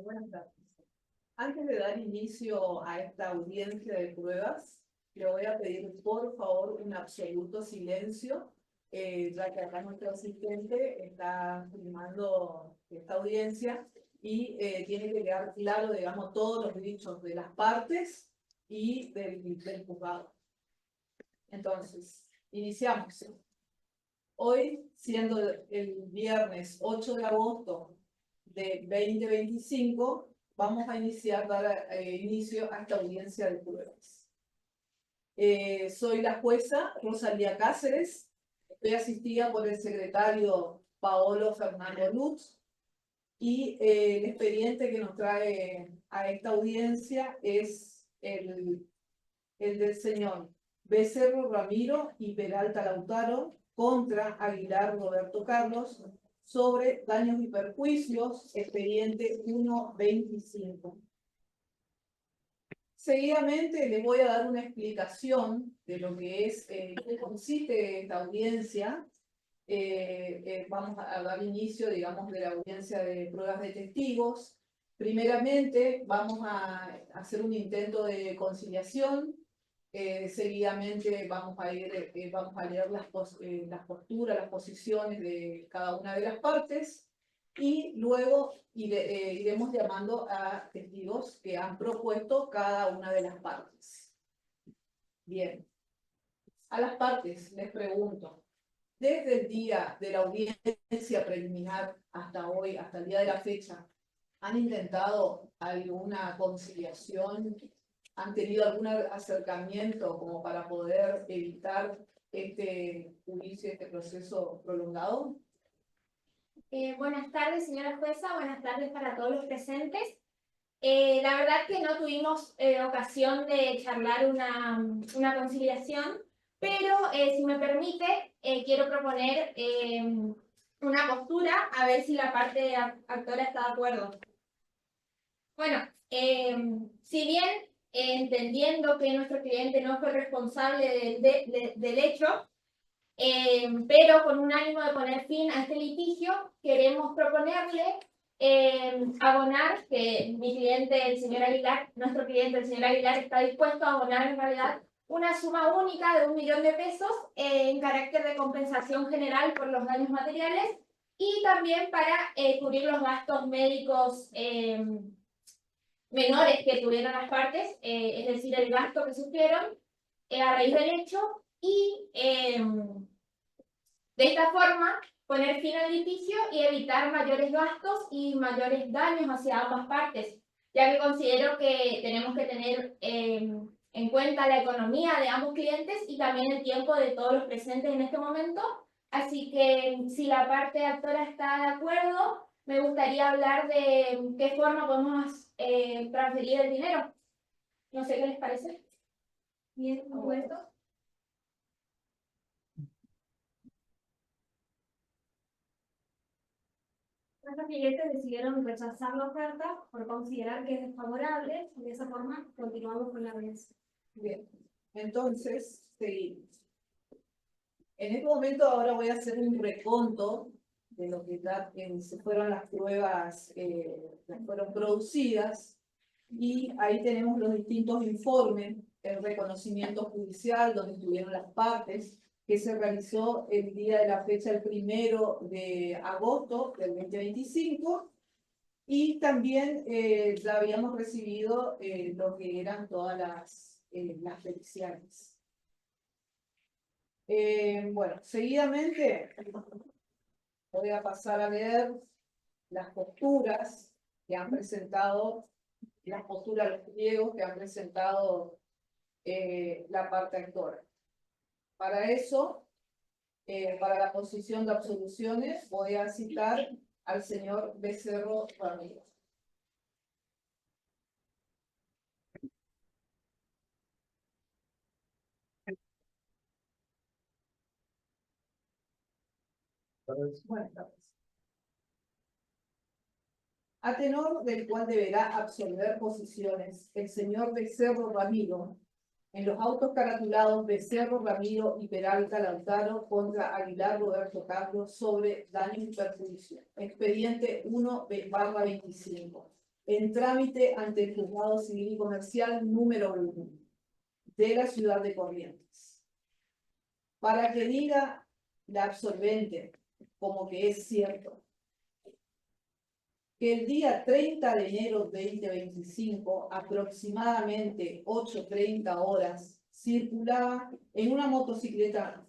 Buenas tardes. Antes de dar inicio a esta audiencia de pruebas, le voy a pedir por favor un absoluto silencio, ya que acá nuestro asistente está filmando esta audiencia y tiene que quedar claro, digamos, todos los dichos de las partes y del juzgado. Entonces, iniciamos. Hoy, siendo el viernes 8 de agosto de 2025, vamos a dar inicio a esta audiencia de pruebas. Soy la jueza Rosalía Cáceres, estoy asistida por el secretario Paolo Fernando Lutz, y el expediente que nos trae a esta audiencia es el del señor Becerro Ramiro y Peralta Lautaro contra Aguilar Roberto Carlos sobre daños y perjuicios, expediente 125. Seguidamente les voy a dar una explicación de lo que es, qué consiste esta audiencia. Vamos a dar inicio, digamos, de la audiencia de pruebas de testigos. Primeramente, vamos a hacer un intento de conciliación. Seguidamente vamos a leer las posturas, las posiciones de cada una de las partes, y luego iremos llamando a testigos que han propuesto cada una de las partes. Bien, a las partes les pregunto, desde el día de la audiencia preliminar hasta hoy, hasta el día de la fecha, ¿han intentado alguna conciliación? ¿Han tenido algún acercamiento como para poder evitar este juicio, este proceso prolongado? Buenas tardes, señora jueza. Buenas tardes para todos los presentes. La verdad que no tuvimos ocasión de charlar una conciliación, pero si me permite, quiero proponer una postura, a ver si la parte actora está de acuerdo. Bueno, si bien entendiendo que nuestro cliente no fue responsable del hecho, pero con un ánimo de poner fin a este litigio, queremos proponerle abonar, que mi cliente, el señor Aguilar, nuestro cliente, el señor Aguilar, está dispuesto a abonar en realidad una suma única de 1 millón de pesos en carácter de compensación general por los daños materiales y también para cubrir los gastos médicos menores que tuvieron las partes, es decir, el gasto que sufrieron a raíz del hecho, y de esta forma poner fin al litigio y evitar mayores gastos y mayores daños hacia ambas partes, ya que considero que tenemos que tener en cuenta la economía de ambos clientes y también el tiempo de todos los presentes en este momento. Así que si la parte actora está de acuerdo, me gustaría hablar de qué forma podemos transferir el dinero. No sé qué les parece. Bien, ¿puesto? Nuestros clientes decidieron rechazar la oferta por considerar que es desfavorable, y de esa forma continuamos con la audiencia. Bien, entonces seguimos. En este momento ahora voy a hacer un reconto de lo que fueron las pruebas que fueron producidas, y ahí tenemos los distintos informes, el reconocimiento judicial donde estuvieron las partes, que se realizó el día de la fecha, el 1 de agosto del 2025, y también ya habíamos recibido lo que eran todas las periciales. Bueno, seguidamente voy a pasar a leer las posturas que han presentado, los pliegos que han presentado la parte actora. Para eso, para la posición de absoluciones, voy a citar al señor Becerro Ramiro. Buenas tardes. A tenor del cual deberá absolver posiciones el señor Becerro Ramiro, En los autos caratulados Becerro, Ramiro y Peralta Lautaro contra Aguilar Roberto Carlos sobre daño y perjuicio. Expediente 1/25. En trámite ante el Juzgado Civil y Comercial número 1 de la ciudad de Corrientes. Para que diga la absolvente como que es cierto que el día 30 de enero 2025, aproximadamente 8:30 horas, circulaba en una motocicleta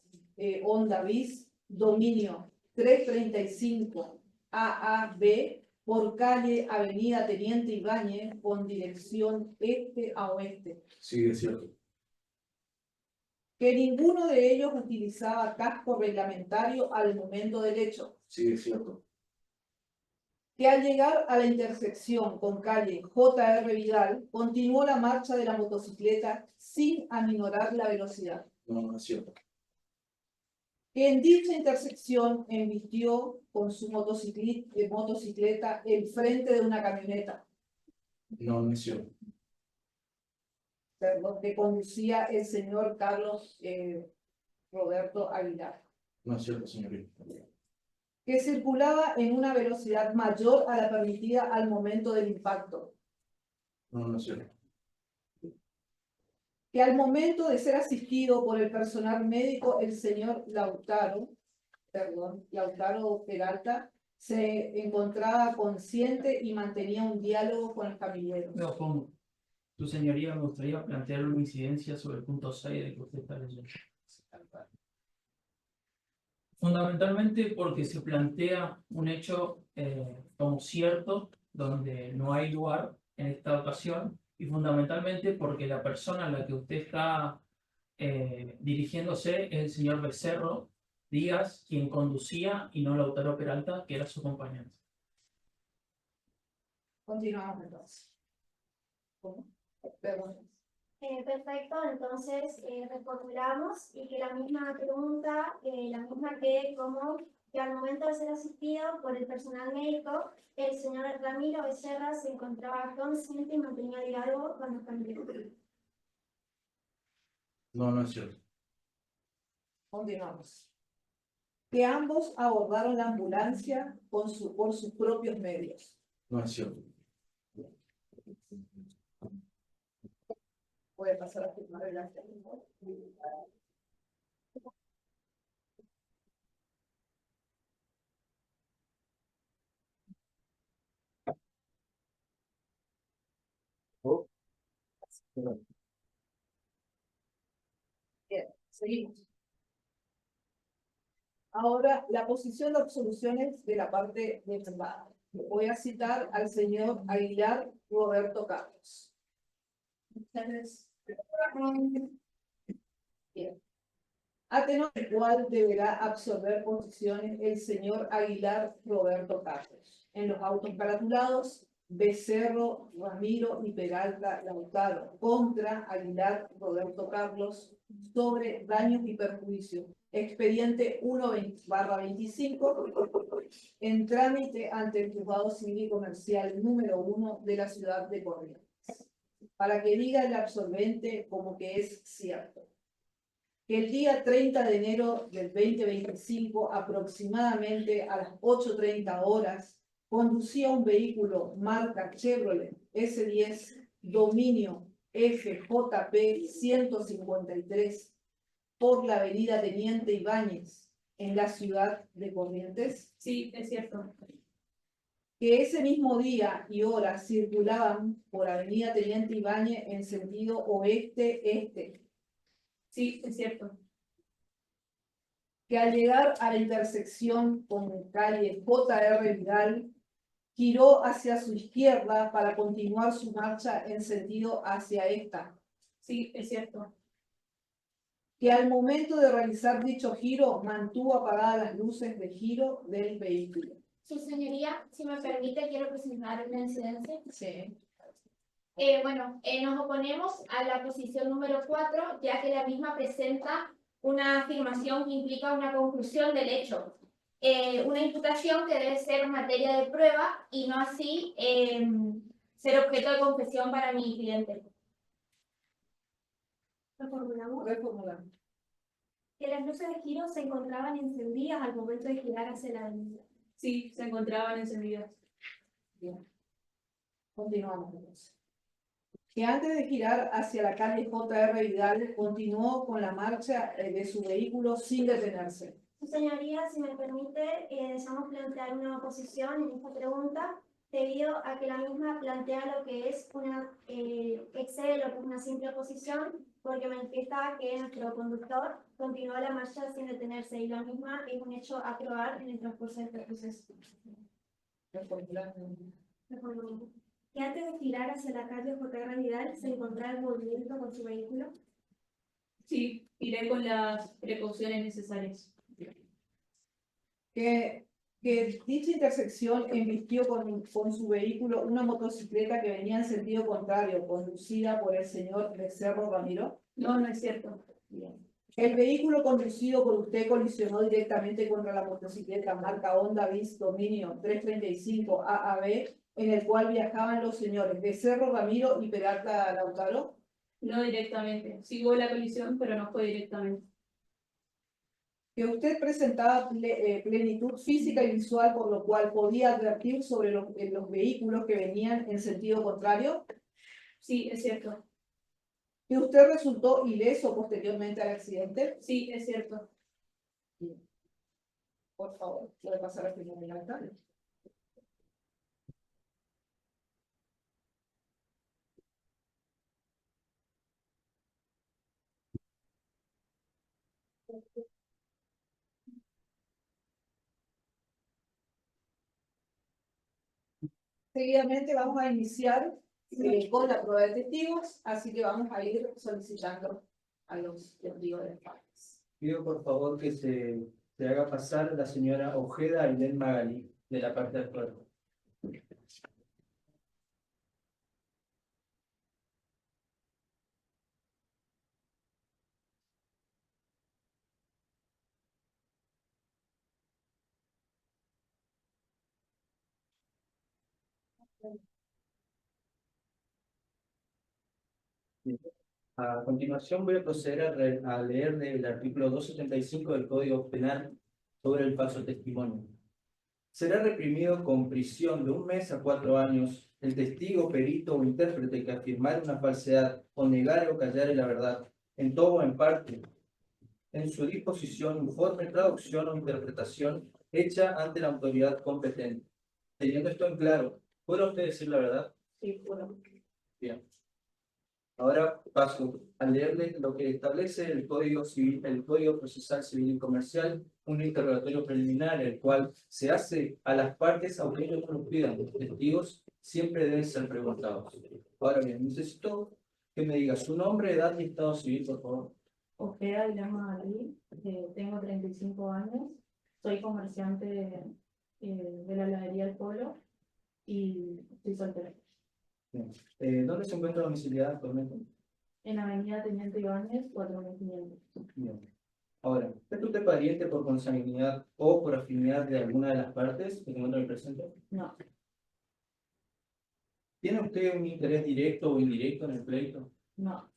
Honda Bis, dominio 335 AAB, por calle Avenida Teniente Ibáñez, con dirección este a oeste. Sí, es cierto. Que ninguno de ellos utilizaba casco reglamentario al momento del hecho. Sí, es cierto. Que al llegar a la intersección con calle J.R. Vidal, continuó la marcha de la motocicleta sin aminorar la velocidad. No, no es cierto. Que en dicha intersección embistió con su motocicleta el frente de una camioneta, No, no es cierto. perdón, que conducía el señor Carlos Roberto Aguilar. No es cierto, señorita. Que circulaba en una velocidad mayor a la permitida al momento del impacto. No, no es cierto. Que al momento de ser asistido por el personal médico, el señor Lautaro Peralta, se encontraba consciente y mantenía un diálogo con el familiar. Me opongo. Tu señoría, me gustaría plantear una incidencia sobre el punto 6 de que usted está leyendo. Fundamentalmente porque se plantea un hecho como cierto, donde no hay lugar en esta ocasión, y fundamentalmente porque la persona a la que usted está dirigiéndose es el señor Becerro Díaz, quien conducía, y no Lautaro Peralta, que era su acompañante. Continuamos entonces. ¿Cómo? Preguntas. Perfecto, entonces reformulamos y que la misma pregunta, la misma que como que al momento de ser asistido por el personal médico, el señor Ramiro Becerra se encontraba consciente y mantenía diálogo con los familiares. No, no es cierto. Continuamos. Que ambos abordaron la ambulancia por sus propios medios. No es cierto. Puede pasar a firmar el acta. Bien, seguimos. Ahora, la posición de absoluciones de la parte demandada. Voy a citar al señor Aguilar Roberto Carlos. Ustedes. Bien. A tenor del cual deberá absorber posiciones el señor Aguilar Roberto Carlos. En los autos caratulados, Becerro, Ramiro y Peralta Lautaro contra Aguilar Roberto Carlos sobre daños y perjuicios. Expediente 1/25 en trámite ante el Juzgado Civil y Comercial número 1 de la ciudad de Corrientes. Para que diga el absolvente como que es cierto. Que el día 30 de enero del 2025, aproximadamente a las 8:30 horas, conducía un vehículo marca Chevrolet S10, dominio FJP 153, por la avenida Teniente Ibáñez, en la ciudad de Corrientes. Sí, es cierto. Que ese mismo día y hora circulaban por avenida Teniente Ibáñez en sentido oeste-este. Sí, es cierto. Que al llegar a la intersección con calle J.R. Vidal, giró hacia su izquierda para continuar su marcha en sentido hacia esta. Sí, es cierto. Que al momento de realizar dicho giro, mantuvo apagadas las luces de giro del vehículo. Su señoría, si me permite, quiero presentar una incidencia. Sí. Nos oponemos a la posición número 4, ya que la misma presenta una afirmación que implica una conclusión del hecho. Una imputación que debe ser materia de prueba y no así ser objeto de confesión para mi cliente. Reformulamos. Reformulamos. Que las luces de giro se encontraban encendidas al momento de girar hacia la avenida. Sí, se encontraban encendidas. Bien. Continuamos entonces. Que antes de girar hacia la calle J.R. Vidal, continuó con la marcha de su vehículo sin detenerse. Su señoría, si me permite, deseamos plantear una oposición en esta pregunta, debido a que la misma plantea lo que es excede lo que es una simple oposición, porque manifiesta que nuestro conductor continuó la marcha sin detenerse, y la misma es un hecho a probar en el transcurso de este proceso. Reformulamos. Que antes de girar hacia la calle J.R. Vidal se encontraba en movimiento con su vehículo. Sí, iré con las precauciones necesarias. Que dicha intersección embistió con su vehículo una motocicleta que venía en sentido contrario, conducida por el señor Becerro Ramiro. No, no es cierto. Bien. El vehículo conducido por usted colisionó directamente contra la motocicleta marca Honda Bis Dominio 335 AAB, en el cual viajaban los señores Becerro Ramiro y Peralta Lautaro. No directamente. Sí hubo la colisión, pero no fue directamente. Que usted presentaba plenitud física y visual, por lo cual podía advertir sobre los vehículos que venían en sentido contrario. Sí, es cierto. Que usted resultó ileso posteriormente al accidente. Sí, es cierto. Por favor, puede pasar a primer delante. Seguidamente vamos a iniciar con la prueba de testigos, así que vamos a ir solicitando a los testigos de las partes. Pido por favor que se haga pasar la señora Ojeda Ailén Magalí, de la parte del cuerpo. A continuación voy a proceder a leer el artículo 275 del Código Penal sobre el falso testimonio. Será reprimido con prisión de 1 mes a 4 años el testigo, perito o intérprete que afirmare una falsedad o negare o callare la verdad, en todo o en parte, en su disposición, informe, traducción o interpretación hecha ante la autoridad competente. Teniendo esto en claro, ¿puede usted decir la verdad? Sí, bueno. Bien. Ahora paso a leerles lo que establece el Código Civil, el Código Procesal Civil y Comercial, un interrogatorio preliminar, el cual se hace a las partes, aunque ellos no lo pidan. Los testigos siempre deben ser preguntados. Ahora bien, necesito que me diga su nombre, edad y estado civil, por favor. Ojeda Ailén Magalí, tengo 35 años, soy comerciante de la heladería El Polo y estoy soltera. Bien. ¿Dónde se encuentra domiciliada actualmente? En Avenida Teniente Ibáñez, 4500. Bien. Ahora, ¿es usted pariente por consanguinidad o por afinidad de alguna de las partes que se encuentran en el presente? No, ¿Tiene usted un interés directo o indirecto en el pleito? no,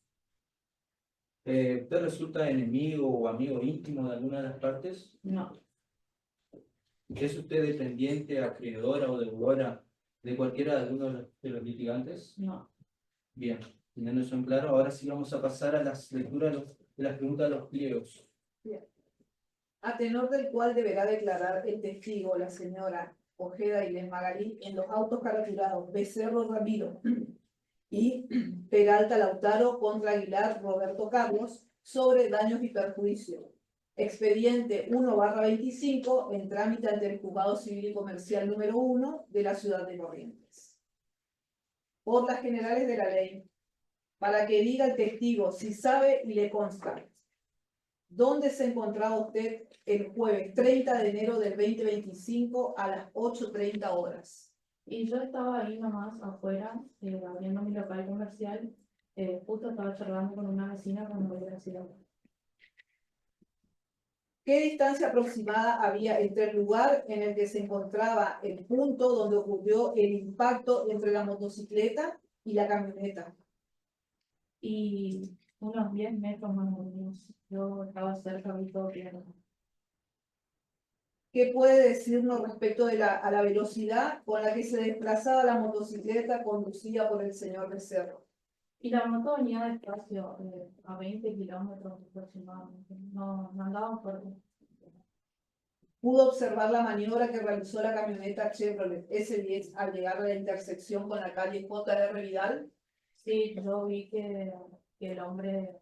¿Usted resulta enemigo o amigo íntimo de alguna de las partes? no, ¿Es usted dependiente, acreedora o deudora de cualquiera de alguno de los litigantes? no. Bien, teniendo eso en claro, ahora sí vamos a pasar a las lecturas de las preguntas de los pliegos. A tenor del cual deberá declarar el testigo, la señora Ojeda Ailén Magalí, en los autos caratulados Becerro Ramiro y Peralta Lautaro contra Aguilar Roberto Carlos sobre daños y perjuicios. Expediente 1/25 en trámite ante el Juzgado Civil y Comercial número 1 de la ciudad de Corrientes. Por las generales de la ley, para que diga el testigo si sabe y le consta dónde se encontraba usted el jueves 30 de enero del 2025 a las 8:30 horas. Y yo estaba ahí nomás afuera, abriendo mi local comercial, justo estaba charlando con una vecina cuando vi el accidente. ¿Qué distancia aproximada había entre el lugar en el que se encontraba el punto donde ocurrió el impacto entre la motocicleta y la camioneta? Y Unos 10 metros más o menos. Yo estaba cerca, vi todo claro. ¿Qué puede decirnos respecto de a la velocidad con la que se desplazaba la motocicleta conducida por el señor Becerro? Y la moto venía despacio, a 20 kilómetros aproximadamente. No andaban fuerte. ¿Pudo observar la maniobra que realizó la camioneta Chevrolet S10 al llegar a la intersección con la calle J.R. Vidal? Sí, yo vi que el hombre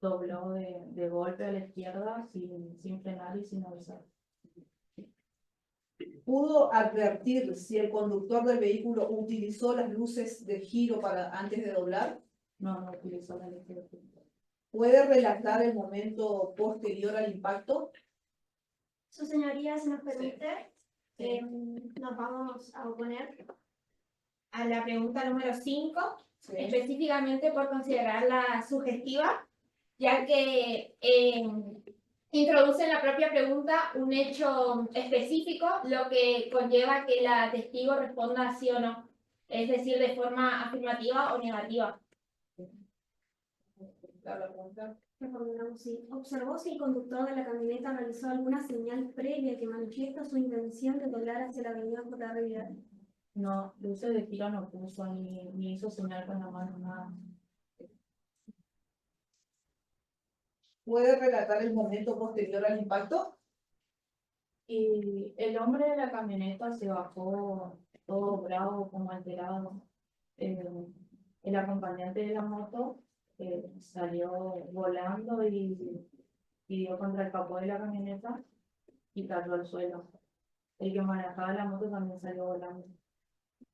dobló de golpe a la izquierda sin frenar y sin avisar. ¿Pudo advertir si el conductor del vehículo utilizó las luces de giro antes de doblar? No utilizó la izquierda. ¿Puede relatar el momento posterior al impacto? Su señoría, si nos permite, nos vamos a oponer a la pregunta número 5, Sí. específicamente por considerarla sugestiva, ya que introduce en la propia pregunta un hecho específico, lo que conlleva que la testigo responda sí o no, es decir, de forma afirmativa o negativa. La pregunta. Reformulamos, sí. Observó si el conductor de la camioneta realizó alguna señal previa que manifiesta su intención de doblar hacia la avenida J.R. Vidal. No, luces de giro no puso ni hizo señal con la mano, nada. ¿Puede relatar el momento posterior al impacto? Y el hombre de la camioneta se bajó todo bravo, como alterado. El acompañante de la moto salió volando y dio contra el capó de la camioneta y cayó al suelo. El que manejaba la moto también salió volando.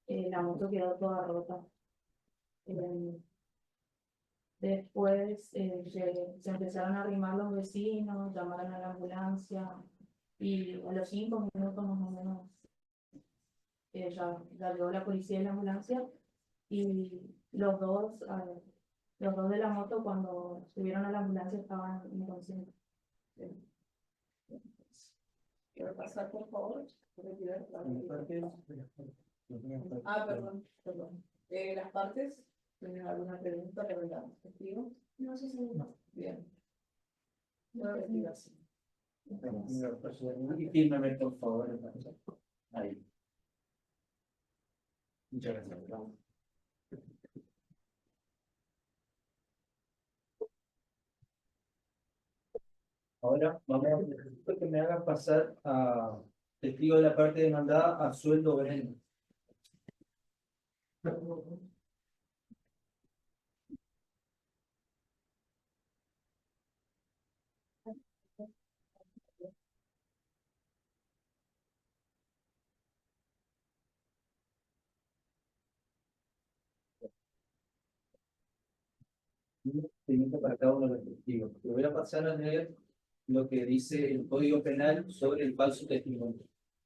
La moto quedó toda rota. Después se empezaron a arrimar los vecinos, llamaron a la ambulancia y a los 5 minutos más o menos ya llegó la policía y la ambulancia y los dos de la moto cuando subieron a la ambulancia estaban inconscientes. ¿Quiere pasar, por favor? Retirar la- Perdón. Perdón. ¿Las partes? ¿Tienen alguna pregunta para el testigo? No sé si... Bien. Puede retirarse. Y fírmeme, por favor. Ahí. Muchas gracias. Ahora vamos a necesito que me hagan pasar a testigo de la parte demandada a Sueldo Breno. Teniendo para cada uno de los testigos. Le voy a pasar a leer lo que dice el Código Penal sobre el falso testimonio.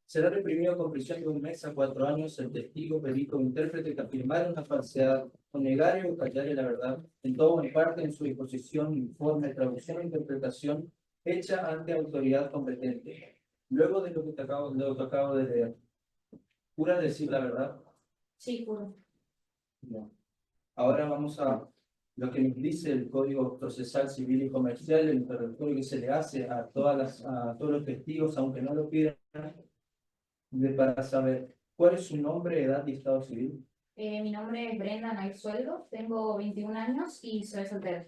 Será reprimido con prisión de 1 mes a 4 años el testigo, perito o intérprete que afirmara una falsedad o negare o callare la verdad en todo o en parte en su disposición, informe, traducción o interpretación hecha ante autoridad competente. Luego de lo que acabo de leer, ¿jura decir la verdad? Sí, juro. No. Ahora vamos a lo que nos dice el Código Procesal Civil y Comercial, el interrogatorio que se le hace a todos los testigos, aunque no lo pidan, para saber cuál es su nombre, edad y estado civil. Mi nombre es Brenda Nair Sueldo, tengo 21 años y soy soltera.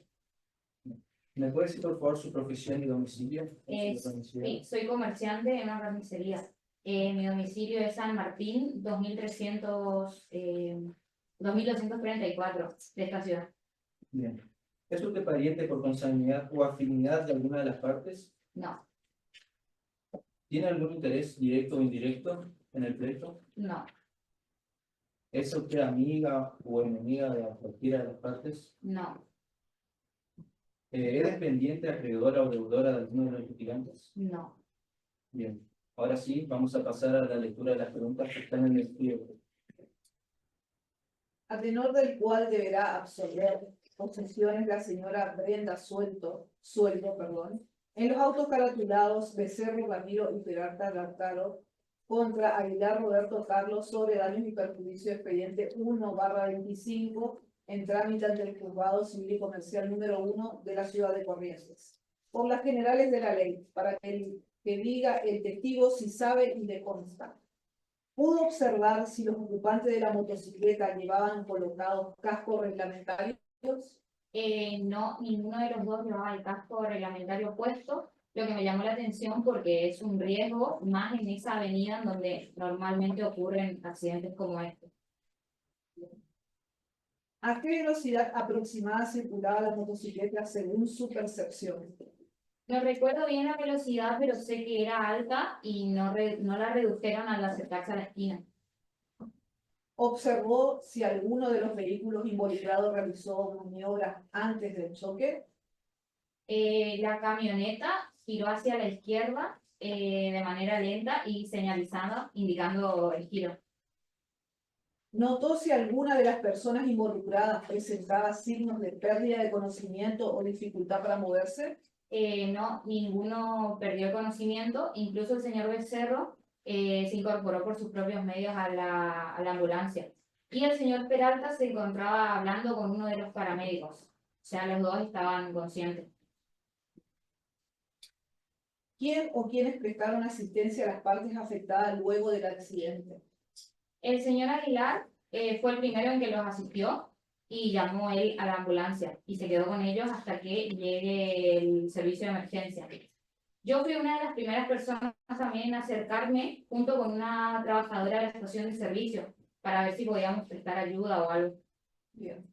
¿Me puede decir, por favor, su profesión y domicilio? Sí, soy comerciante en una carnicería. Mi domicilio es San Martín, 2234 de esta ciudad. Bien. ¿Es usted pariente por consanguinidad o afinidad de alguna de las partes? No, ¿Tiene algún interés directo o indirecto en el pleito? no, ¿Es usted amiga o enemiga de cualquiera de las partes? no, ¿Es dependiente, acreedora o deudora de alguno de los litigantes? no. Bien. Ahora sí, vamos a pasar a la lectura de las preguntas que están en el pliego. A tenor del cual deberá absolver posesiones la señora Brenda Sueldo, en los autos caratulados Becerro Ramiro y Peralta Gartaro contra Aguilar Roberto Carlos sobre daños y perjuicio expediente 1/25 en trámite ante el Juzgado Civil y Comercial número 1 de la ciudad de Corrientes, por las generales de la ley, para que diga el testigo si sabe y le consta. ¿Pudo observar si los ocupantes de la motocicleta llevaban colocados cascos reglamentarios? No, ninguno de los dos llevaba el casco reglamentario puesto, lo que me llamó la atención porque es un riesgo más en esa avenida en donde normalmente ocurren accidentes como este. ¿A qué velocidad aproximada circulaba la motocicleta según su percepción? No recuerdo bien la velocidad, pero sé que era alta y no la redujeron al acercarse a la esquina. ¿Observó si alguno de los vehículos involucrados realizó maniobras antes del choque? La camioneta giró hacia la izquierda de manera lenta y señalizando, indicando el giro. ¿Notó si alguna de las personas involucradas presentaba signos de pérdida de conocimiento o dificultad para moverse? No, ninguno perdió conocimiento, incluso el señor Becerro se incorporó por sus propios medios a la ambulancia. Y el señor Peralta se encontraba hablando con uno de los paramédicos, o sea, los dos estaban conscientes. ¿Quién o quiénes prestaron asistencia a las partes afectadas luego del accidente? El señor Aguilar fue el primero en que los asistió y llamó él a la ambulancia y se quedó con ellos hasta que llegue el servicio de emergencia. Yo fui una de las primeras personas también en acercarme junto con una trabajadora de la estación de servicio para ver si podíamos prestar ayuda o algo. Bien.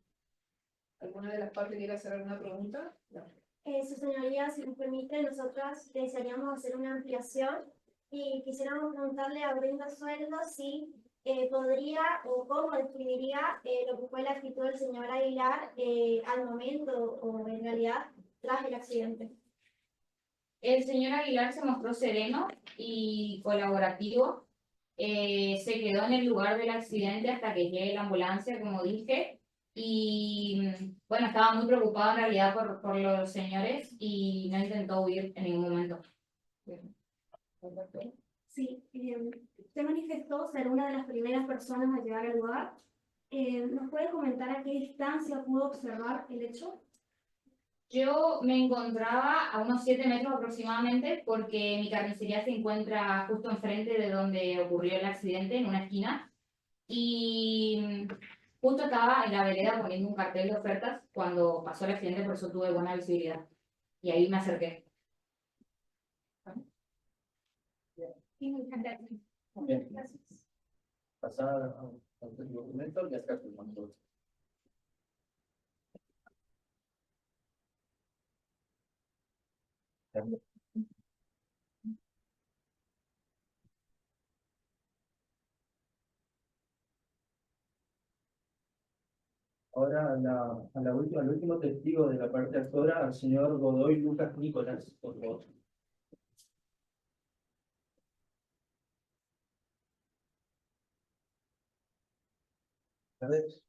¿Alguna de las partes quiere hacer alguna pregunta? No. Su señoría, si nos permite, nosotras desearíamos hacer una ampliación y quisiéramos preguntarle a Brenda Sueldo si podría o cómo describiría lo que fue la actitud del señor Aguilar al momento o en realidad tras el accidente. El señor Aguilar se mostró sereno y colaborativo. Se quedó en el lugar del accidente hasta que llegue la ambulancia, como dije. Y bueno, estaba muy preocupado en realidad por los señores y no intentó huir en ningún momento. Sí, usted manifestó ser una de las primeras personas a llegar al lugar. ¿Nos puede comentar a qué distancia pudo observar el hecho? Yo me encontraba a unos 7 metros aproximadamente porque mi carnicería se encuentra justo enfrente de donde ocurrió el accidente, en una esquina. Y justo estaba en la vereda poniendo un cartel de ofertas cuando pasó el accidente, por eso tuve buena visibilidad. Y ahí me acerqué. Bien. Pasar al documento y acá firmamos. Ahora al último testigo de la parte actora, al señor Godoy Lucas Nicolás, por favor. ¿Sabes?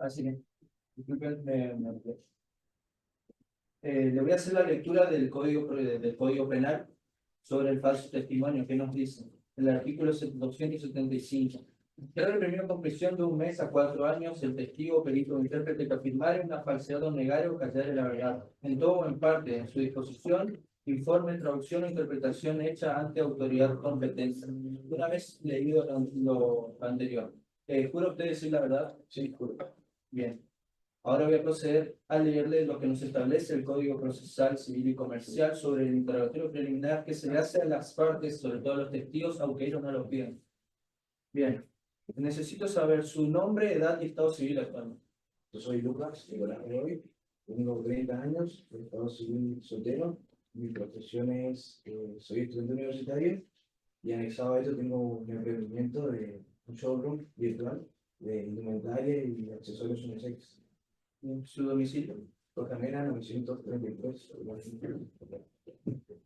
Así que, disculpen, le voy a hacer la lectura del código penal sobre el falso testimonio. ¿Qué nos dice? El artículo 275. Queda reprimido con prisión de 1 mes a 4 años el testigo, perito o intérprete que afirmare una falsedad o negare o callare la verdad, en todo o en parte, en su disposición, informe, traducción o interpretación hecha ante autoridad competente. Una vez leído lo anterior, ¿jura usted decir la verdad? Sí, juro. Bien. Ahora voy a proceder a leerle lo que nos establece el Código Procesal Civil y Comercial sobre el interrogatorio preliminar que se le hace a las partes, sobre todo a los testigos, aunque ellos no lo piden. Bien. Necesito saber su nombre, edad y estado civil actual. Yo soy Lucas Nicolás Godoy, tengo 30 años, estado civil soltero. Mi profesión es, soy estudiante universitario y anexado a eso tengo un emprendimiento de un showroom virtual de indumentaria y accesorios unisex. ¿Su domicilio? Costanera 933.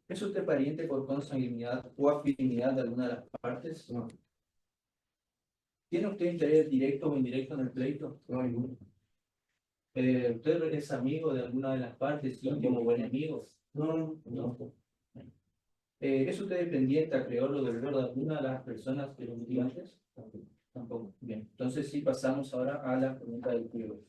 ¿Es usted pariente por consanguinidad o afinidad de alguna de las partes? No, ¿Tiene usted interés directo o indirecto en el pleito? no ninguno. ¿Usted es amigo de alguna de las partes, íntimo o buen amigo? No. ¿Es usted dependiente, acreedor o deudor de alguna de las personas que lo litigantes? Tampoco. Bien, entonces sí pasamos ahora a la pregunta del pliego.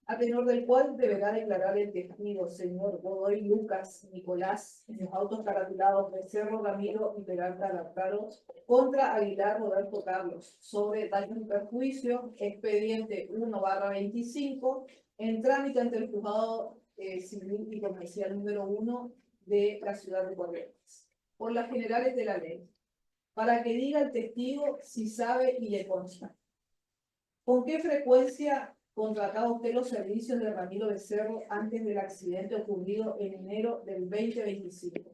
A tenor del cual deberá declarar el testigo, señor Godoy Lucas Nicolás, en los autos caratulados de Cerro Ramiro y Peralta Larcaro, contra Aguilar Roberto Carlos, sobre daño y perjuicio, expediente 1/25, en trámite ante el juzgado civil y comercial número 1 de la ciudad de Corrientes, por las generales de la ley, para que diga el testigo si sabe y le consta. ¿Con qué frecuencia contrataba usted los servicios de Ramiro Becerro antes del accidente ocurrido en enero del 2025?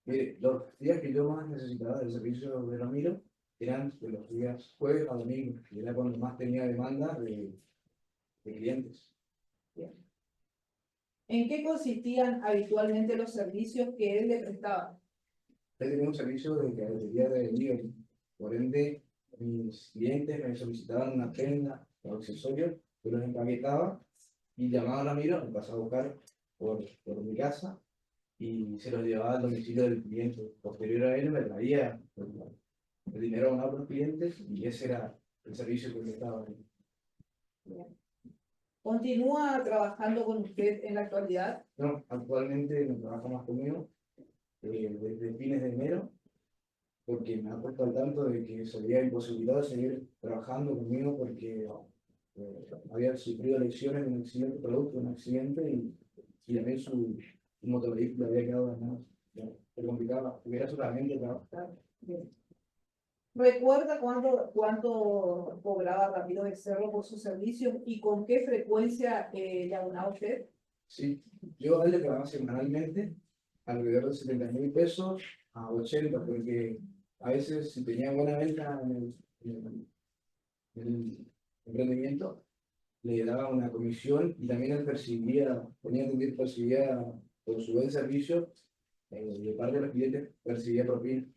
Mire, los días que yo más necesitaba del servicio de Ramiro eran de los días jueves a domingo, que era cuando más tenía demanda de clientes. ¿En qué consistían habitualmente los servicios que él le prestaba? Él tenía un servicio de carretería de delivery, por ende, mis clientes me solicitaban una prenda o accesorios, yo los empaquetaba y llamaba a Ramiro, me pasaba a buscar por mi casa y se los llevaba al domicilio del cliente. Posterior a él me traía el dinero a otros clientes y ese era el servicio que prestaba. ¿Continúa trabajando con usted en la actualidad? No, actualmente no trabaja más conmigo desde fines de enero, porque me ha puesto al tanto de que sería imposibilidad de seguir trabajando conmigo porque había sufrido lesiones en un accidente, producto de un accidente y también su motovehículo había quedado dañado. Se complicaba, hubiera solamente trabajar. Bien. ¿Recuerda cuánto cobraba Ramiro Becerro por sus servicios y con qué frecuencia le abonaba usted? Sí, yo a él le pagaba semanalmente alrededor de 70.000 pesos a 80, porque a veces si tenía buena venta en el emprendimiento, le daba una comisión y también él percibía, ponía entendido, percibía por su buen servicio, de parte de los clientes, percibía propina.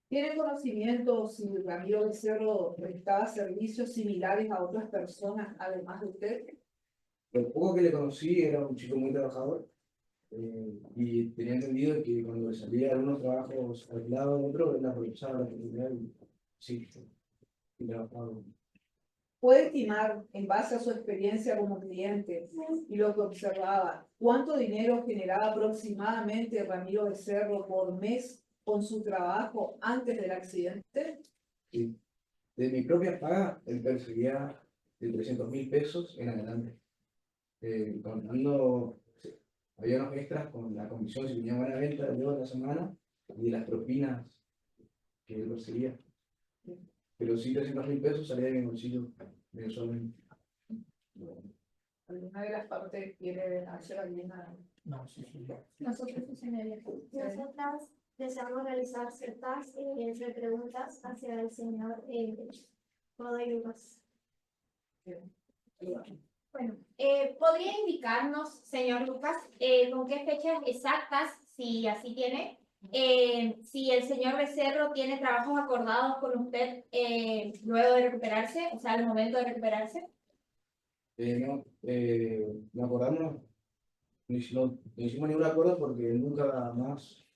¿Tiene conocimiento si Ramiro Becerro prestaba servicios similares a otras personas además de usted? Lo poco que le conocí era un chico muy trabajador y tenía entendido que cuando salía de unos trabajos aislados de otro, él aprovechaba la oportunidad y sí, y trabajaba. ¿Puede estimar, en base a su experiencia como cliente y lo que observaba, cuánto dinero generaba aproximadamente Ramiro Becerro por mes con su trabajo antes del accidente? Sí. De mi propia paga, él percibía de 300.000 pesos en adelante. Contando, sí, había unos extras con la comisión si tenía buena venta de la semana y de las propinas que él percibía. Pero sí, 300.000 pesos salía de mi bolsillo mensualmente. ¿Alguna de las partes quiere hacer alguna? No, sí. Nosotros funcionarios. Nosotras deseamos realizar ciertas preguntas hacia el señor Godoy Lucas. Bueno, ¿podría indicarnos, señor Lucas, con qué fechas exactas, si así tiene, si el señor Becerro tiene trabajos acordados con usted luego de recuperarse, o sea, al momento de recuperarse? No acordamos, no hicimos ningún acuerdo porque nunca más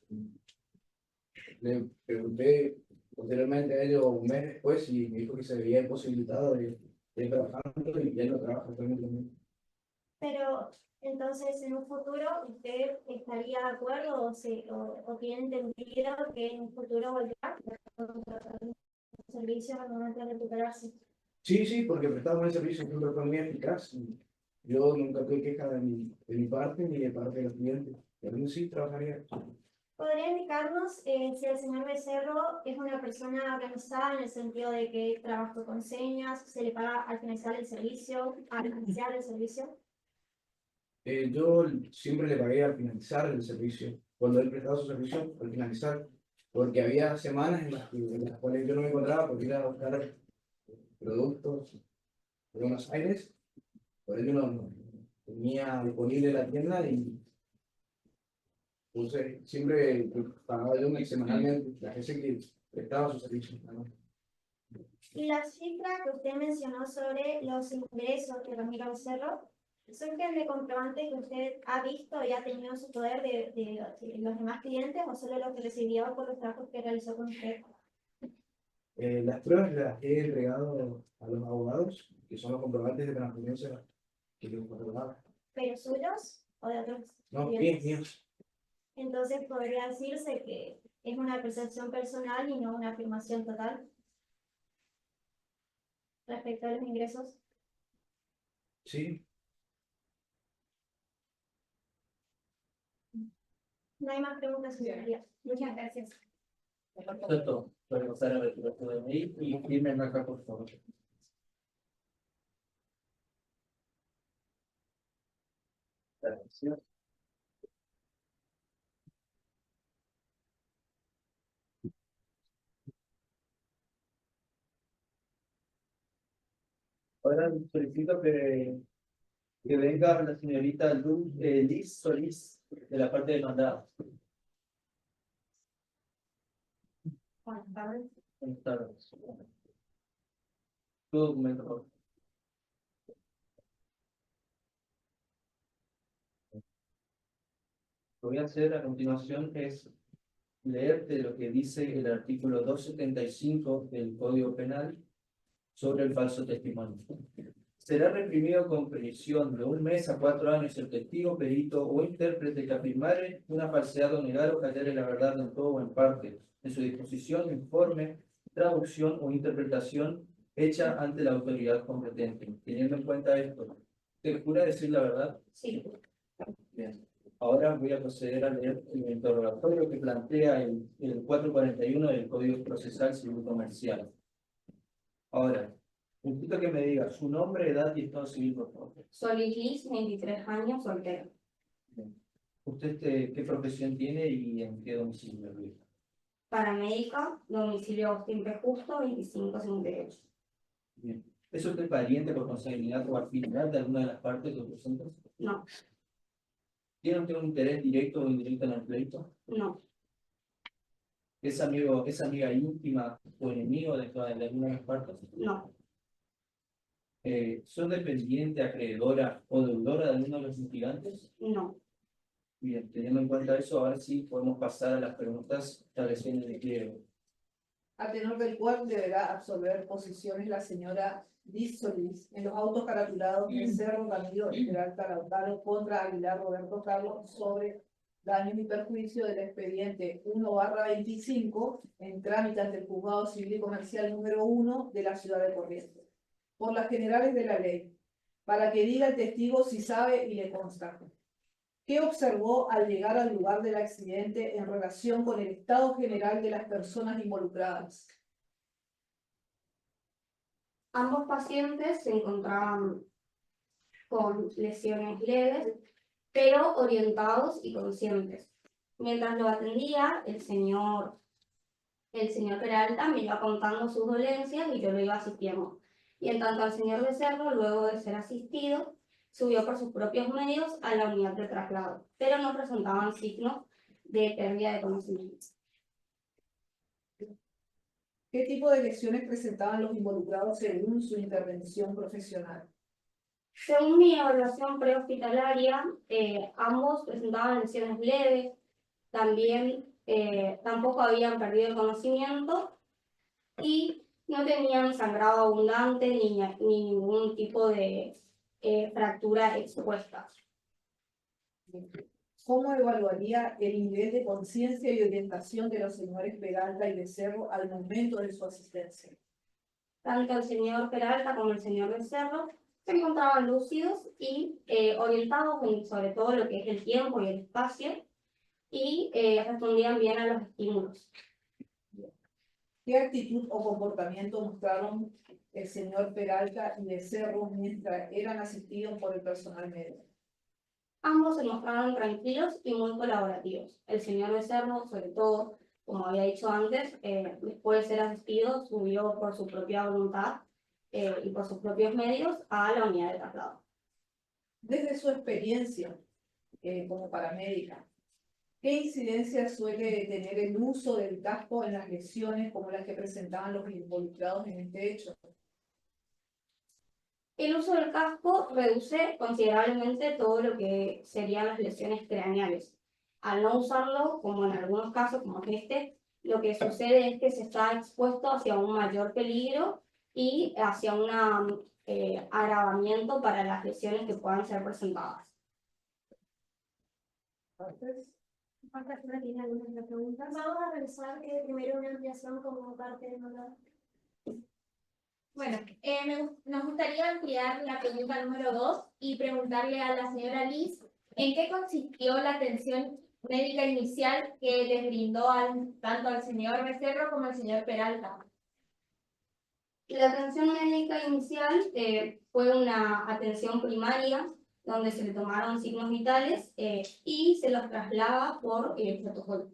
le pregunté posteriormente a ellos un mes después y me dijo que se veía imposibilitado de trabajando y él no trabaja actualmente. Pero entonces en un futuro usted estaría de acuerdo o tiene entendido que en un futuro volverá a contratar un servicio al momento de recuperarse. Sí, porque prestamos el servicio, fue muy eficaz. Y yo nunca tuve queja de mi parte ni de parte de los clientes. Pero sí, trabajaría. ¿Podría indicarnos si el señor Becerro es una persona organizada en el sentido de que trabaja con señas, se le paga al finalizar el servicio, al iniciar el servicio? Yo siempre le pagué al finalizar el servicio, cuando él prestaba su servicio, al finalizar, porque había semanas en las cuales yo no me encontraba porque iba a buscar productos de Buenos Aires, por ello tenía disponible la tienda y puse, siempre pagaba yo semanalmente la gente que prestaba sus servicios, ¿no? Y la cifra que usted mencionó sobre los ingresos de Ramiro Becerro, ¿surgen de comprobantes que usted ha visto y ha tenido en su poder de los demás clientes o solo lo que recibió por los trabajos que realizó con usted? Las pruebas las he entregado a los abogados, que son los comprobantes de transferencia que les otorgaba. ¿Pero suyos o de otros No, clientes? míos. Entonces podría decirse que es una percepción personal y no una afirmación total respecto a los ingresos. Sí, No hay más preguntas, señoría. Muchas gracias. Perfecto. Puede pasar a retirar tu DNI y firmen acá, por favor. Gracias. Ahora solicito que venga la señorita Liz Solís de la parte de mandado. Buenas tardes. Buenas tardes. Tu documento, por favor. Lo que voy a hacer a continuación es leerte lo que dice el artículo 275 del Código Penal sobre el falso testimonio. Será reprimido con prisión de 1 mes a 4 años el testigo, perito o intérprete que afirmare una falsedad o negar o callar la verdad en todo o en parte, en su disposición, informe, traducción o interpretación hecha ante la autoridad competente. Teniendo en cuenta esto, ¿te jura decir la verdad? Sí. Bien. Ahora voy a proceder a leer el interrogatorio que plantea el 441 del Código Procesal Civil Comercial. Ahora, necesito que me diga su nombre, edad y estado civil, por favor. Solís Liz, 23 años, soltero. Bien. ¿Usted qué profesión tiene y en qué domicilio vive? Paramédica, domicilio Agustín P. Justo, 2558. Bien. ¿Es usted pariente por consanguinidad o afinidad de alguna de las partes que presenta? No, ¿Tiene usted un interés directo o indirecto en el pleito? no, ¿Es amiga íntima o enemigo de alguna de las partes? no, ¿Son dependiente, acreedora o deudora de alguno de los litigantes? no. Bien, teniendo en cuenta eso, ahora sí podemos pasar a las preguntas establecidas en el pliego. A tenor del cual deberá absolver posiciones la señora Liz Solís en los autos caratulados de Cerro Camilo y Peralta Lautaro contra Aguilar Roberto Carlos sobre daños y perjuicio del expediente 1/25 en trámite ante el Juzgado Civil y Comercial número 1 de la ciudad de Corrientes, por las generales de la ley, para que diga el testigo si sabe y le consta. ¿Qué observó al llegar al lugar del accidente en relación con el estado general de las personas involucradas? Ambos pacientes se encontraban con lesiones leves, pero orientados y conscientes. Mientras lo atendía, el señor Peralta me iba contando sus dolencias y yo lo iba asistiendo. Y en tanto al señor Becerro, luego de ser asistido, subió por sus propios medios a la unidad de traslado, pero no presentaban signos de pérdida de conocimiento. ¿Qué tipo de lesiones presentaban los involucrados según su intervención profesional? Según mi evaluación prehospitalaria, ambos presentaban lesiones leves, también tampoco habían perdido el conocimiento y no tenían sangrado abundante ni ningún tipo de fractura expuesta. ¿Cómo evaluaría el nivel de conciencia y orientación de los señores Peralta y Becerro al momento de su asistencia? Tanto el señor Peralta como el señor Becerro se encontraban lúcidos y orientados en sobre todo lo que es el tiempo y el espacio y respondían bien a los estímulos. ¿Qué actitud o comportamiento mostraron el señor Peralta y Becerro mientras eran asistidos por el personal médico? Ambos se mostraron tranquilos y muy colaborativos. El señor Becerro, sobre todo, como había dicho antes, después de ser asistido, subió por su propia voluntad y por sus propios medios a la unidad de traslado. Desde su experiencia como paramédica, ¿qué incidencia suele tener el uso del casco en las lesiones como las que presentaban los involucrados en este hecho? El uso del casco reduce considerablemente todo lo que serían las lesiones craneales. Al no usarlo, como en algunos casos, como es este, lo que sucede es que se está expuesto hacia un mayor peligro y hacia un agravamiento para las lesiones que puedan ser presentadas. Entonces, Falta que tiene algunas preguntas. Vamos a revisar primero una ampliación como parte del mandato. Bueno, nos gustaría ampliar la pregunta número 2 y preguntarle a la señora Liz en qué consistió la atención médica inicial que les brindó tanto al señor Becerro como al señor Peralta. La atención médica inicial fue una atención primaria donde se le tomaron signos vitales y se los traslada por protocolo.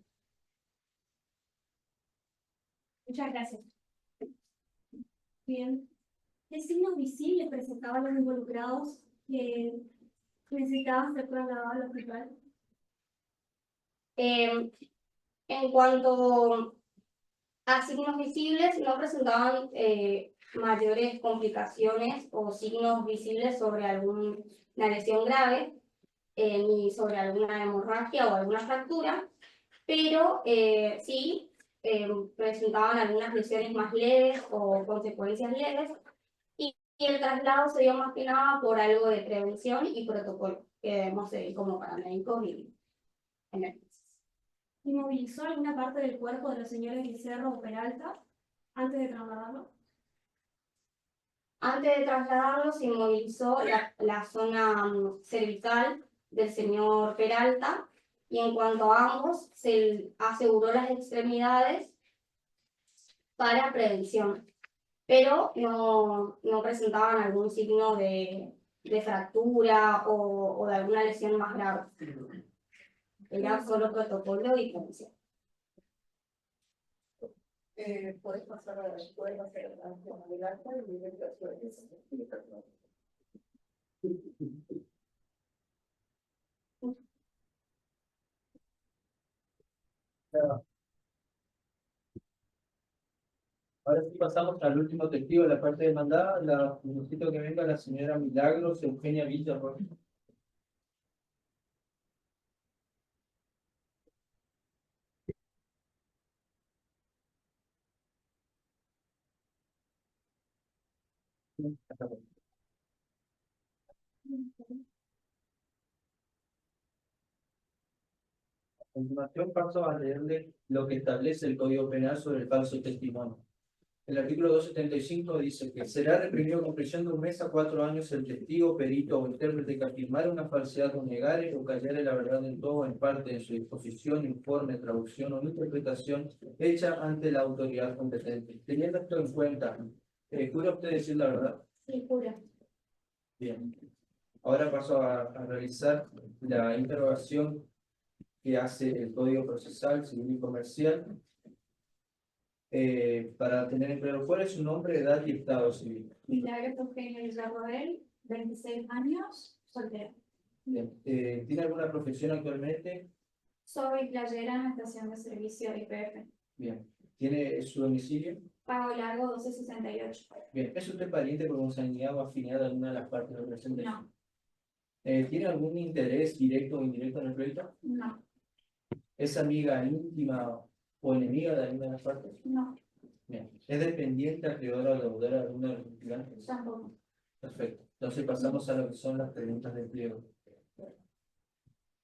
Muchas gracias. Bien. ¿Qué signos visibles presentaban los involucrados que necesitaban ser trasladados al hospital? En cuanto a signos visibles, no presentaban mayores complicaciones o signos visibles sobre alguna lesión grave, ni sobre alguna hemorragia o alguna fractura, pero sí presentaban algunas lesiones más leves o consecuencias leves, y el traslado se dio más que nada por algo de prevención y protocolo que debemos seguir como paramédicos y emergencias. ¿Inmovilizó alguna parte del cuerpo de los señores Becerro o Peralta antes de trasladarlo? Antes de trasladarlo se inmovilizó la zona cervical del señor Peralta, y en cuanto a ambos se aseguró las extremidades para prevención, pero no presentaban algún signo de fractura o de alguna lesión más grave. Era solo protocolo y prevención. ¿Puedes pasar a la Peralta y Ahora sí pasamos al último testigo de la parte demandada. Necesito que venga la señora Milagros Eugenia Villarroel. A continuación paso a leerle lo que establece el Código Penal sobre el falso testimonio. El artículo 275 dice que será reprimido con prisión de 1 mes a 4 años el testigo, perito o intérprete que afirmare una falsedad o negare o callare la verdad en todo o en parte de su disposición, informe, traducción o interpretación hecha ante la autoridad competente. Teniendo esto en cuenta, ¿jura usted decir la verdad? Sí, jura. Bien. Ahora paso a realizar la interrogación que hace el Código Procesal Civil y Comercial para tener en claro cuál es su nombre, edad y estado civil. Milagros Eugenia Villarroel, 26 años, soltera. Bien. ¿Tiene alguna profesión actualmente? Soy playera en la estación de servicio IPF. Bien. ¿Tiene su domicilio? Pago Largo 1268. Bien. ¿Es usted pariente por consanguinidad o afinidad a alguna de las partes del presente? No. ¿Tiene algún interés directo o indirecto en el proyecto? No. ¿Es amiga íntima o enemiga de alguna de las partes? No. Bien. ¿Es dependiente, acreedora o deudora de alguna de las integrantes? Tampoco. Perfecto. Entonces pasamos a lo que son las preguntas de pliego.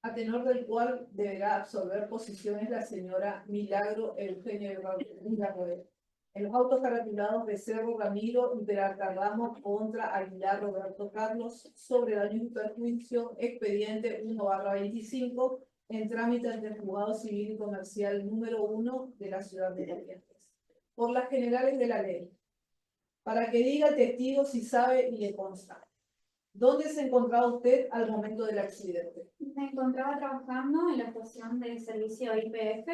a tenor del cual deberá absolver posiciones la señora Milagro Eugenia Villarroel. En los autos caratulados Becerro Ramiro y Peralta Ramos contra Aguilar Roberto Carlos sobre daño y perjuicio, expediente 1/25, en trámite ante el Juzgado Civil y Comercial número 1 de la ciudad de Corrientes. Por las generales de la ley. Para que diga el testigo si sabe y le consta. ¿Dónde se encontraba usted al momento del accidente? Me encontraba trabajando en la estación de servicio IPF,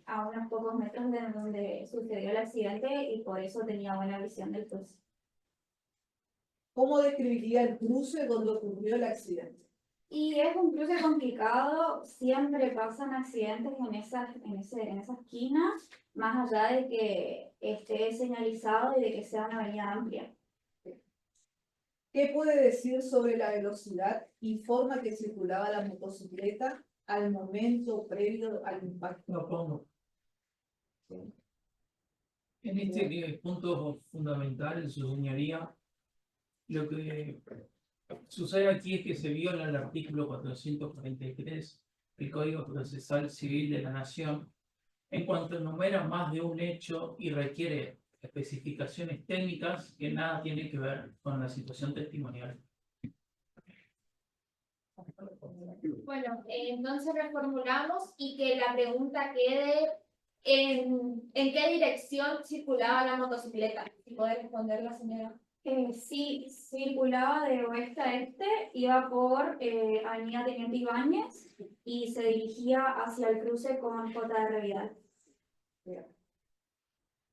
a unos pocos metros de donde sucedió el accidente, y por eso tenía buena visión del cruce. ¿Cómo describiría el cruce donde ocurrió el accidente? Y es un cruce complicado, siempre pasan accidentes en esa esquina, más allá de que esté señalizado y de que sea una avenida amplia. ¿Qué puede decir sobre la velocidad y forma que circulaba la motocicleta al momento previo al impacto? Lo pongo. En este punto fundamental, su señoría, lo que sucede aquí es que se viola el artículo 443 del Código Procesal Civil de la Nación en cuanto enumera más de un hecho y requiere especificaciones técnicas que nada tienen que ver con la situación testimonial. Bueno, entonces reformulamos y que la pregunta quede en qué dirección circulaba la motocicleta. Si puede responder la señora. Sí, circulaba de oeste a este, iba por Avenida Teniente Ibáñez y se dirigía hacia el cruce con J.R. Vidal.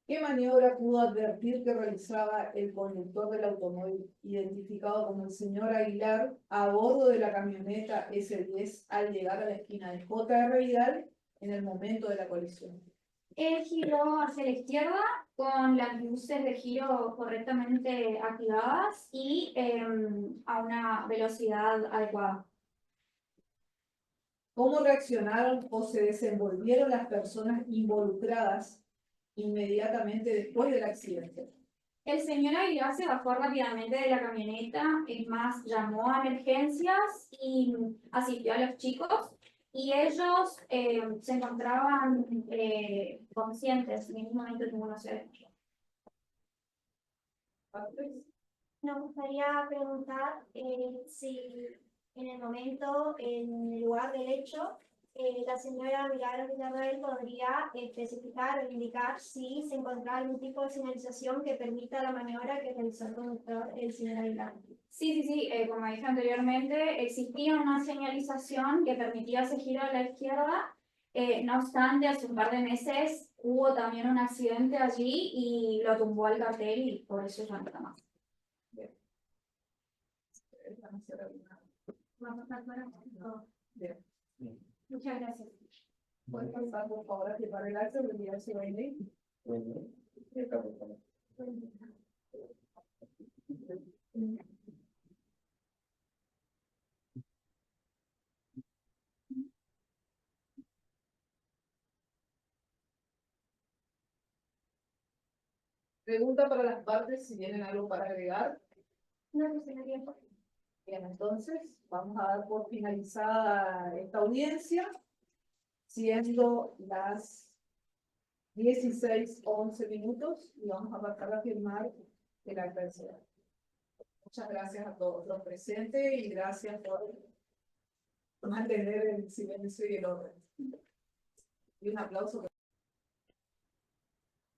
¿Qué maniobra pudo advertir que realizaba el conductor del automóvil, identificado como el señor Aguilar, a bordo de la camioneta S10 al llegar a la esquina de J.R. Vidal en el momento de la colisión? Él giró hacia la izquierda con las luces de giro correctamente activadas y a una velocidad adecuada. ¿Cómo reaccionaron o se desenvolvieron las personas involucradas inmediatamente después del accidente? El señor Aguilar se bajó rápidamente de la camioneta, es más, llamó a emergencias y asistió a los chicos. Y ellos se encontraban conscientes, mínimamente ninguno se desmayó. Nos gustaría preguntar si en el momento, en el lugar del hecho, la señora Villarreal podría especificar o indicar si se encontraba algún tipo de señalización que permita la maniobra que realizó el conductor, el señor Aguilar. Sí, como dije anteriormente, existía una señalización que permitía ese giro a la izquierda. No obstante, hace un par de meses hubo también un accidente allí y lo tumbó al cartel y por eso ya no está más. Muchas gracias. ¿Puede pasar, por favor, a preparar el acto del día de hoy? Pregunta para las partes si tienen algo para agregar. No, no señoría. Bien, entonces vamos a dar por finalizada esta audiencia, siendo las 16:11 minutos, y vamos a pasar a firmar el acta de cierre. Muchas gracias a todos los presentes y gracias por mantener el silencio y el orden. Y un aplauso.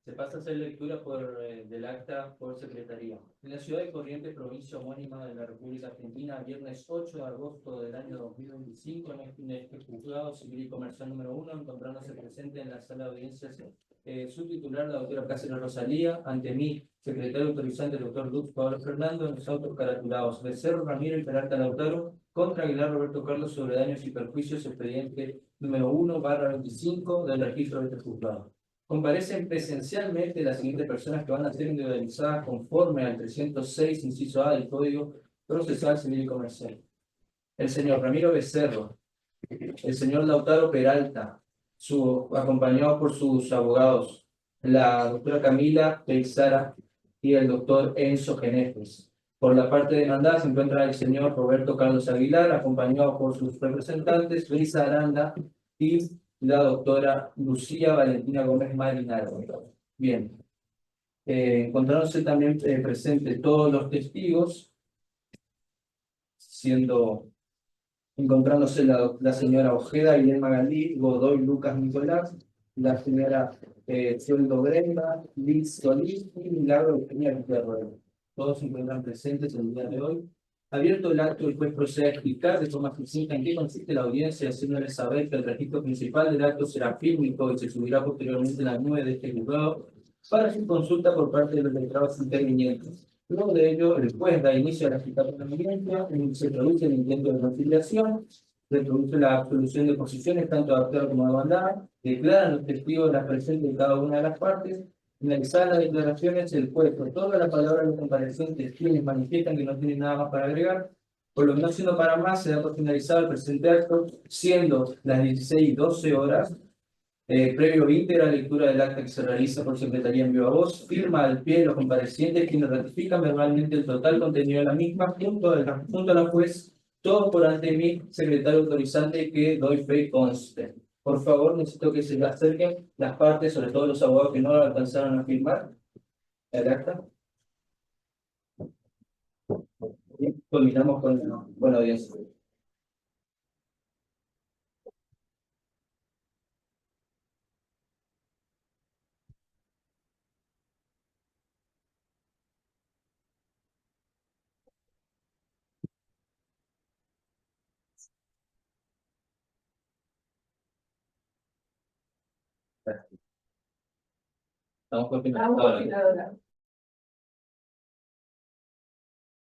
Se pasa a hacer lectura del acta por secretaría. En la ciudad de Corrientes, provincia homónima de la República Argentina, viernes 8 de agosto del año 2025, en este juzgado civil y comercial número 1, encontrándose presente en la sala de audiencias su titular, la doctora Cáceres Rosalía, ante mí, secretario autorizante, el doctor Luz Pablo Fernando, en los autos caratulados Becerro Ramiro y Peralta Lautaro, contra Aguilar Roberto Carlos sobre daños y perjuicios, expediente número 1/25 del registro de este juzgado. Comparecen presencialmente las siguientes personas que van a ser individualizadas conforme al 306, inciso A del Código Procesal Civil y Comercial. El señor Ramiro Becerro, el señor Lautaro Peralta, acompañado por sus abogados, la doctora Camila Teixara y el doctor Enzo Genefes. Por la parte demandada se encuentra el señor Roberto Carlos Aguilar, acompañado por sus representantes, Luisa Aranda y la doctora Lucía Valentina Gómez Marinaro. Bien. Encontrándose también presentes todos los testigos, encontrándose la señora Ojeda Guillermo Galí, Godoy Lucas Nicolás, la señora Sueldo Brenda, Liz Solís y Milagro Eugenia Villarroel. Todos se encuentran presentes el día de hoy. Abierto el acto, el juez procede a explicar de forma sucinta en qué consiste la audiencia, haciéndoles saber que el registro principal del acto será público y se subirá posteriormente en la nube de este juzgado para su consulta por parte de los letrados intervinientes. Luego de ello, el juez da inicio a la citación de audiencia, se produce el intento de conciliación, se produce la absolución de posiciones, tanto de actor como de demandada, declaran los testigos las presentes de cada una de las partes, finalizadas las declaraciones, el juez, por toda la palabra de los comparecientes, quienes manifiestan que no tienen nada más para agregar, por lo que no siendo para más, se da por finalizado el presente acto, siendo las 16:12 horas, previo íntegra lectura del acta que se realiza por secretaría en viva voz, firma al pie de los comparecientes quienes ratifican verbalmente el total contenido de la misma junto a la juez, todo por ante mí, secretario autorizante, que doy fe y conste. Por favor, necesito que se le acerquen las partes, sobre todo los abogados que no lo alcanzaron a firmar el acta. Y culminamos con la buena audiencia. Estamos Vamos a continuando. continuar ahora.